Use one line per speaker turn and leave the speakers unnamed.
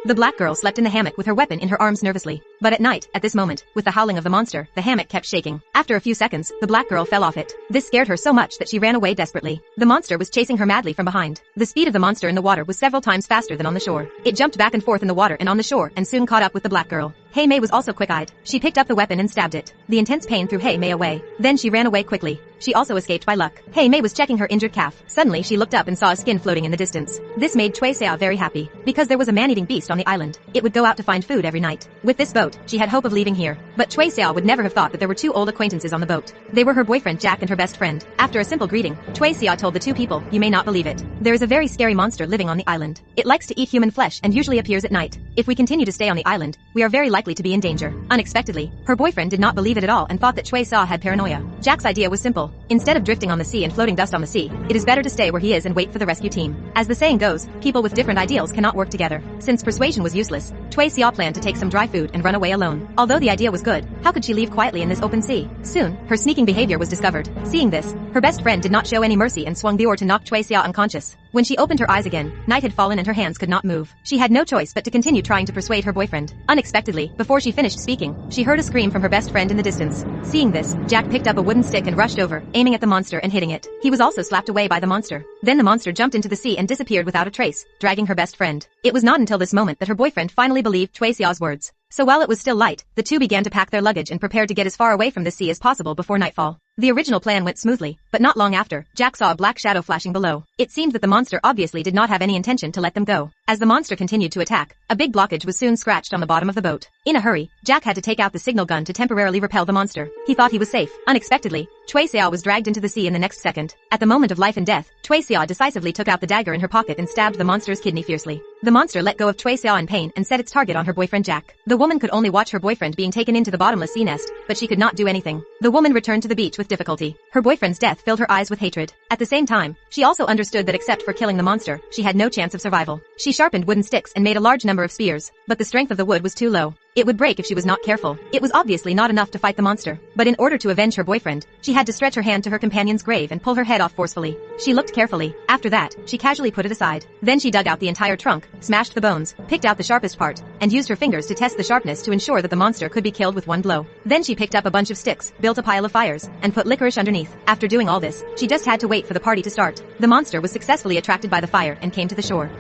The black girl slept in the hammock with her weapon in her arms nervously. But at night, at this moment, with the howling of the monster, the hammock kept shaking. After a few seconds, the black girl fell off it. This scared her so much that she ran away desperately. The monster was chasing her madly from behind. The speed of the monster in the water was several times faster than on the shore. It jumped back and forth in the water and on the shore and soon caught up with the black girl. Hey May was also quick-eyed. She picked up the weapon and stabbed it. The intense pain threw Hey May away. Then she ran away quickly. She also escaped by luck. Hey May was checking her injured calf. Suddenly she looked up and saw a skin floating in the distance. This made Chui Xiao very happy, because there was a man-eating beast on the island. It would go out to find food every night. With this boat, she had hope of leaving here. But Chui Xiao would never have thought that there were two old acquaintances on the boat. They were her boyfriend Jack and her best friend. After a simple greeting, Chui Xiao told the two people, "You may not believe it. There is a very scary monster living on the island. It likes to eat human flesh and usually appears at night. If we continue to stay on the island, we are very likely to be in danger." Unexpectedly, her boyfriend did not believe it at all and thought that Chui Xiao had paranoia. Jack's idea was simple. Instead of drifting on the sea and floating dust on the sea, it is better to stay where he is and wait for the rescue team. As the saying goes, people with different ideals cannot work together. Since persuasion was useless, Chui Xiao planned to take some dry food and run away alone. Although the idea was good, how could she leave quietly in this open sea? Soon, her sneaking behavior was discovered. Seeing this, her best friend did not show any mercy and swung the oar to knock Chui Xiao unconscious. When she opened her eyes again, night had fallen and her hands could not move. She had no choice but to continue trying to persuade her boyfriend. Unexpectedly, before she finished speaking, she heard a scream from her best friend in the distance. Seeing this, Jack picked up a wooden stick and rushed over, aiming at the monster and hitting it. He was also slapped away by the monster. Then the monster jumped into the sea and disappeared without a trace, dragging her best friend. It was not until this moment that her boyfriend finally believed Chui Xiao's words. So while it was still light, the two began to pack their luggage and prepared to get as far away from the sea as possible before nightfall. The original plan went smoothly, but not long after, Jack saw a black shadow flashing below. It seemed that the monster obviously did not have any intention to let them go. As the monster continued to attack, a big blockage was soon scratched on the bottom of the boat. In a hurry, Jack had to take out the signal gun to temporarily repel the monster. He thought he was safe. Unexpectedly, Chui Xiao was dragged into the sea in the next second. At the moment of life and death, Chui Xiao decisively took out the dagger in her pocket and stabbed the monster's kidney fiercely. The monster let go of Chui Xiao in pain and set its target on her boyfriend Jack. The woman could only watch her boyfriend being taken into the bottomless sea nest, but she could not do anything. The woman returned to the beach with difficulty. Her boyfriend's death filled her eyes with hatred. At the same time, she also understood that except for killing the monster, she had no chance of survival. She sharpened wooden sticks and made a large number of spears, but the strength of the wood was too low. It would break if she was not careful. It was obviously not enough to fight the monster, but in order to avenge her boyfriend, she had to stretch her hand to her companion's grave and pull her head off forcefully. She looked carefully. After that, she casually put it aside. Then she dug out the entire trunk, smashed the bones, picked out the sharpest part, and used her fingers to test the sharpness to ensure that the monster could be killed with one blow. Then she picked up a bunch of sticks, built a pile of fires, and put licorice underneath. After doing all this, she just had to wait for the party to start. The monster was successfully attracted by the fire and came to the shore.